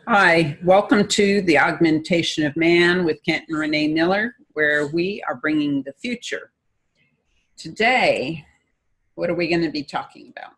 Hi, welcome to the Augmentation of Man with Kent and Renee Miller, where we are bringing the future. Today, what are we going to be talking about?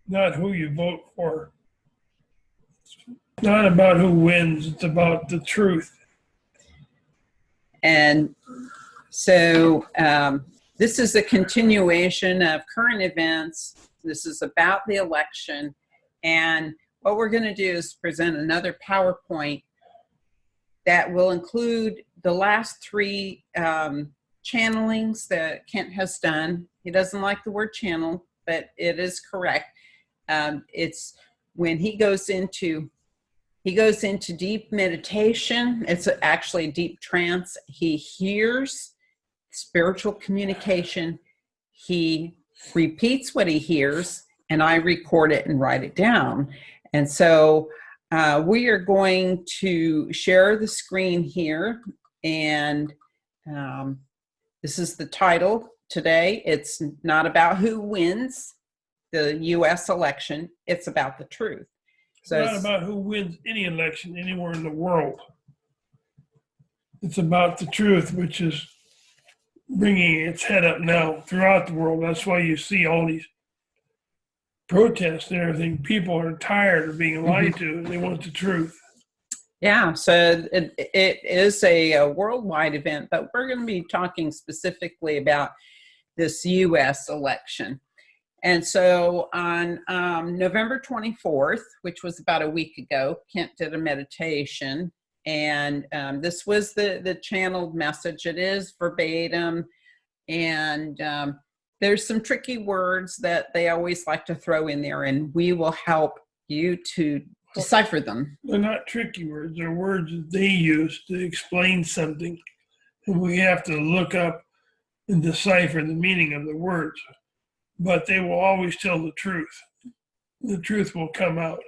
Not who you vote for. It's not about who wins. It's about the truth. And so this is a continuation of current events. This is about the election. And what we're going to do is present another PowerPoint that will include the last three channelings that Kent has done. He doesn't like the word channel, but it is correct. It's when he goes into deep meditation. It's actually a deep trance. He hears spiritual communication. He repeats what he hears, and I record it and write it down. And so we are going to share the screen here, and this is the title today. It's not about who wins the U.S. election. It's about the truth. So It's not about who wins any election anywhere in the world. It's about the truth, which is bringing its head up now throughout the world. That's why you see all these protests and everything. People are tired of being lied to, and they want the truth. Yeah, so it is a worldwide event, but we're going to be talking specifically about this U.S. election. And so on November 24th, which was about a week ago, Kent did a meditation, and this was the channeled message. It is verbatim, and there's some tricky words that they always like to throw in there, and we will help you to decipher them. They're not tricky words. They're words that they use to explain something, and we have to look up and decipher the meaning of the words. But they will always tell the truth. The truth will come out.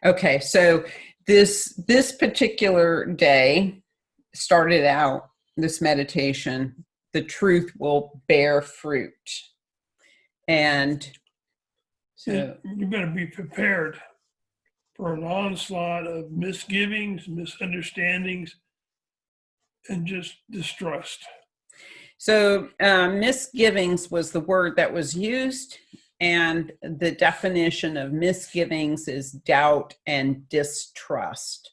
Okay, so this particular day started out, this meditation, the truth will bear fruit. And so you better be prepared for an onslaught of misgivings, misunderstandings, and just distrust. So misgivings was the word that was used, and the definition of misgivings is doubt and distrust.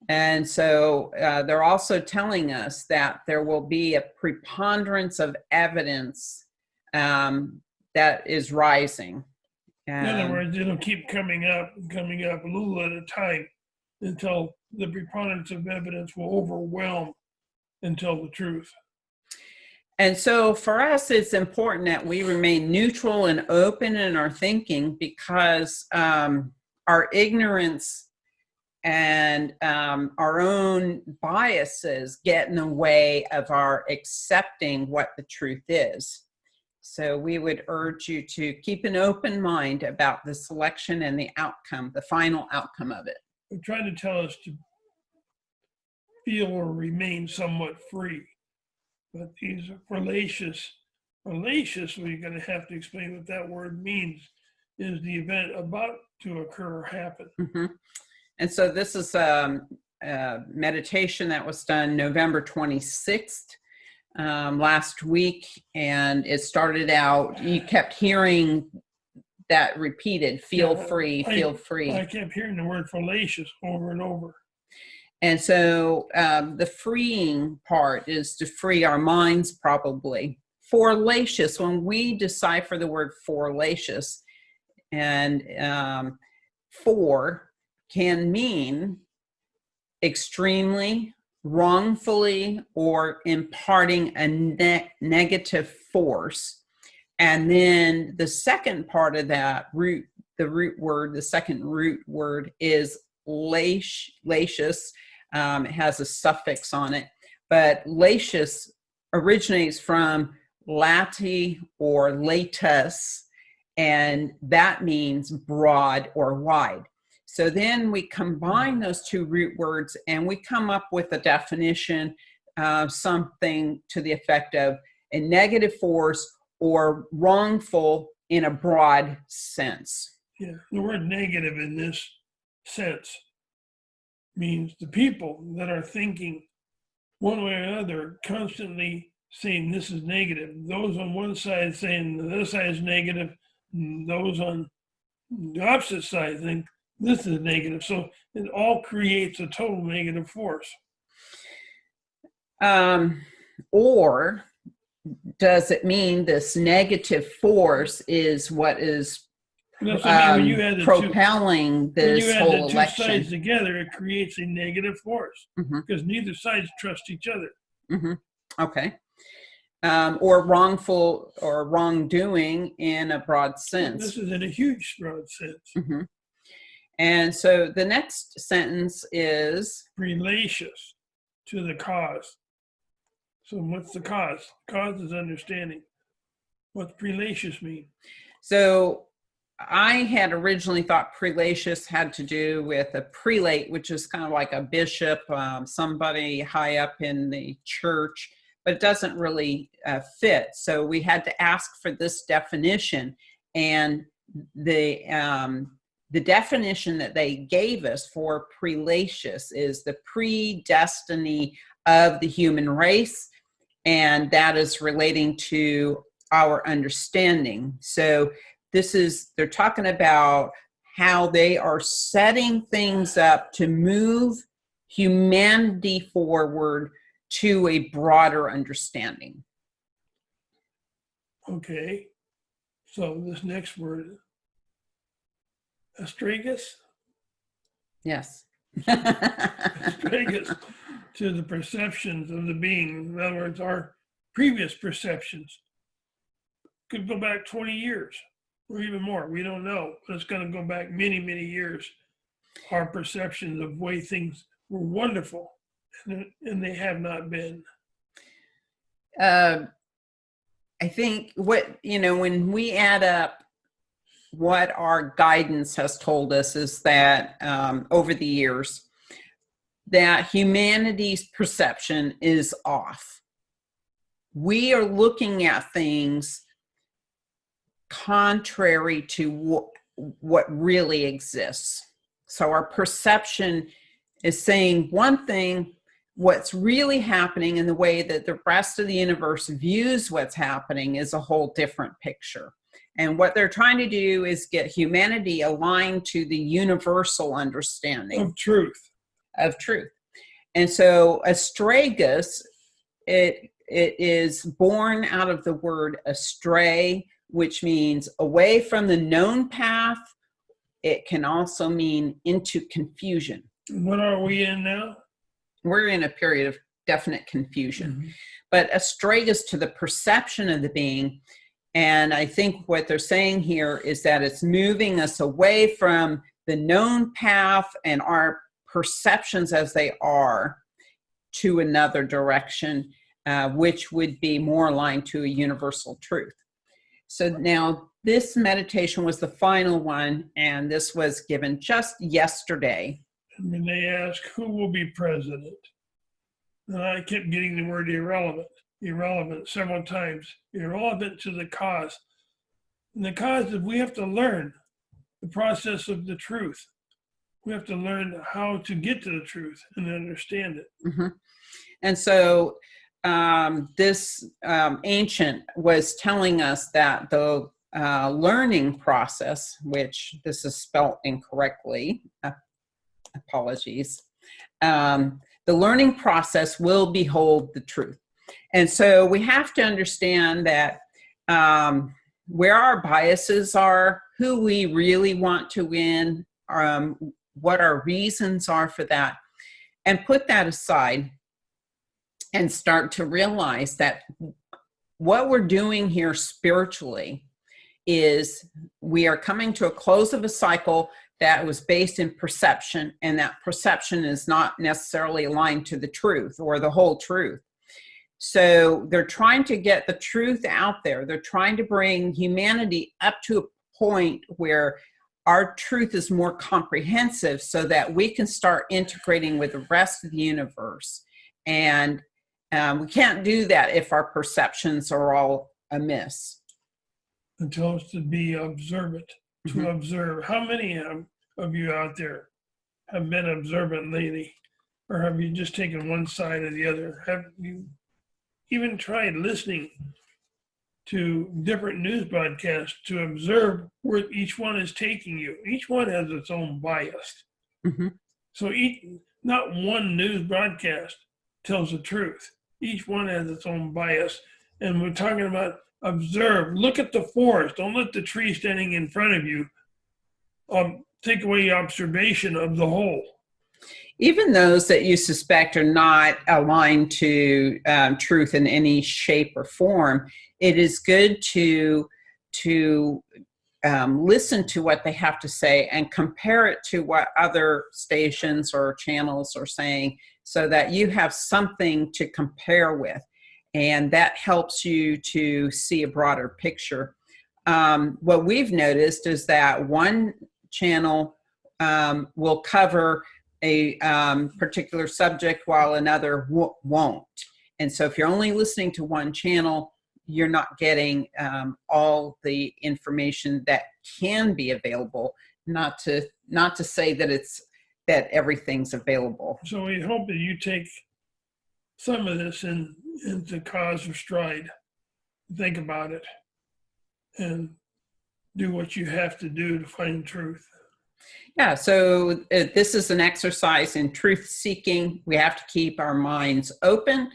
And so they're also telling us that there will be a preponderance of evidence that is rising. In other words, it'll keep coming up a little at a time until the preponderance of evidence will overwhelm and tell the truth. And so for us, it's important that we remain neutral and open in our thinking, because our ignorance and our own biases get in the way of our accepting what the truth is. So we would urge you to keep an open mind about this election and the outcome, the final outcome of it. They're trying to tell us to feel or remain somewhat free. But these fallacious, we're going to have to explain what that word means, is the event about to occur or happen. Mm-hmm. And so this is a meditation that was done November 26th, last week, and it started out, you kept hearing that repeated, feel free, feel free. I kept hearing the word fallacious over and over. And so the freeing part is to free our minds, probably. Fallacious, when we decipher the word fallacious, and for can mean extremely, wrongfully, or imparting a negative force. And then the second part of that the second root word is lacious. It has a suffix on it, but lacious originates from lati or latus, and that means broad or wide. So then we combine those two root words and we come up with a definition, something to the effect of a negative force or wrongful in a broad sense. Yeah, the word negative in this sense means the people that are thinking one way or another, constantly saying this is negative. Those on one side saying the other side is negative, and those on the opposite side think this is negative. So it all creates a total negative force. Or does it mean this negative force is what is That's what I mean. When you add the two, propelling when you this add the whole two election? sides together, it creates a negative force Mhm, because neither sides trust each other. mhm. Okay. Or wrongful or wrongdoing in a broad This sense. is in a huge broad sense. Mhm. And so the next sentence is, Relacious to the cause. So what's the cause? Cause is understanding. What's prelacious mean? so I had originally thought prelacious had to do with a prelate, which is kind of like a bishop, somebody high up in the church, but it doesn't really fit. So we had to ask for this definition, and the definition that they gave us for prelacious is the predestiny of the human race, and that is relating to our understanding. So they're talking about how they are setting things up to move humanity forward to a broader understanding. Okay. So this next word, astragus, Yes. astragus to the perceptions of the being. In other words, our previous perceptions could go back 20 years or even more. We don't know, but it's going to go back many, many years. Our perceptions of way things were wonderful, and they have not been. I think when we add up what our guidance has told us is that over the years, that humanity's perception is off. We are looking at things contrary to what really exists. So our perception is saying one thing, what's really happening in the way that the rest of the universe views what's happening is a whole different picture. And what they're trying to do is get humanity aligned to the universal understanding Of truth. And so astragus, it is born out of the word astray, which means away from the known path. It can also mean into confusion. What are we in now? We're in a period of definite confusion. But astragus to the perception of the being. And I think what they're saying here is that it's moving us away from the known path and our perceptions as they are to another direction, which would be more aligned to a universal truth. So now this meditation was the final one, and this was given just yesterday. And when they ask who will be president, and I kept getting the word irrelevant several times, irrelevant to the cause. And the cause is we have to learn the process of the truth. We have to learn how to get to the truth and understand it. Mm-hmm. And so this ancient was telling us that the learning process, which this is spelt incorrectly, apologies, the learning process will behold the truth. And so we have to understand that where our biases are, who we really want to win, what our reasons are for that, and put that aside and start to realize that what we're doing here spiritually is we are coming to a close of a cycle that was based in perception, and that perception is not necessarily aligned to the truth or the whole truth. So they're trying to get the truth out there. They're trying to bring humanity up to a point where our truth is more comprehensive so that we can start integrating with the rest of the universe. And we can't do that if our perceptions are all amiss. Until it's to be observant. to observe. How many of you out there have been observant lately? Or have you just taken one side or the other? Have you even tried listening to different news broadcasts to observe where each one is taking you? Each one has its own bias. Mm-hmm. So not one news broadcast tells the truth. Each one has its own bias. And we're talking about observe. Look at the forest. Don't let the tree standing in front of you take away your observation of the whole. Even those that you suspect are not aligned to truth in any shape or form, it is good to listen to what they have to say and compare it to what other stations or channels are saying, so that you have something to compare with, and that helps you to see a broader picture. What we've noticed is that one channel will cover a particular subject while another won't. And so if you're only listening to one channel, you're not getting all the information that can be available. Not to say that everything's available. So we hope that you take some of this into cause or stride. Think about it and do what you have to do to find truth. Yeah, so this is an exercise in truth seeking. We have to keep our minds open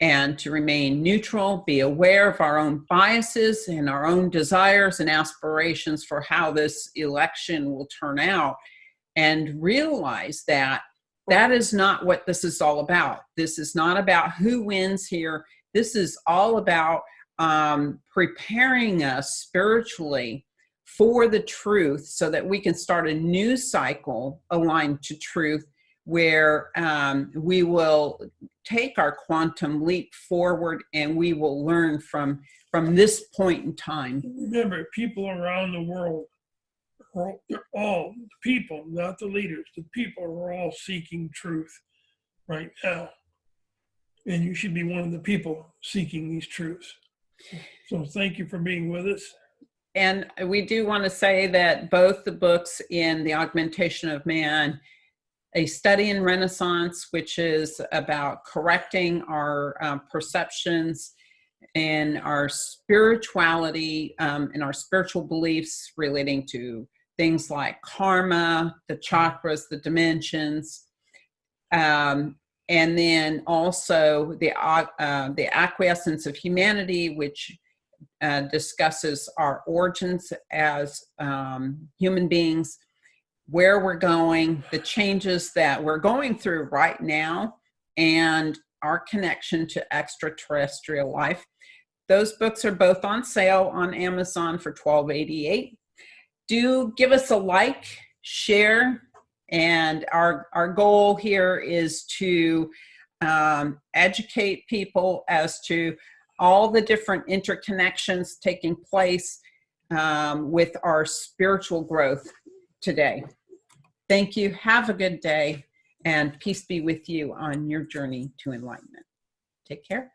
and to remain neutral, be aware of our own biases and our own desires and aspirations for how this election will turn out, and realize that that is not what this is all about. This is not about who wins here. This is all about preparing us spiritually for the truth, so that we can start a new cycle aligned to truth, where we will take our quantum leap forward and we will learn from this point in time. Remember, people around the world, they're all the people, not the leaders. The people are all seeking truth right now. And you should be one of the people seeking these truths. So thank you for being with us. And we do want to say that both the books in The Augmentation of Man, A Study in Renaissance, which is about correcting our perceptions and our spirituality and our spiritual beliefs relating to things like karma, the chakras, the dimensions, and then also the Acquiescence of Humanity, which discusses our origins as human beings, where we're going, the changes that we're going through right now, and our connection to extraterrestrial life. Those books are both on sale on Amazon for $12.88. Do give us a like, share, and our goal here is to educate people as to all the different interconnections taking place with our spiritual growth today. Thank you. Have a good day, and peace be with you on your journey to enlightenment. Take care.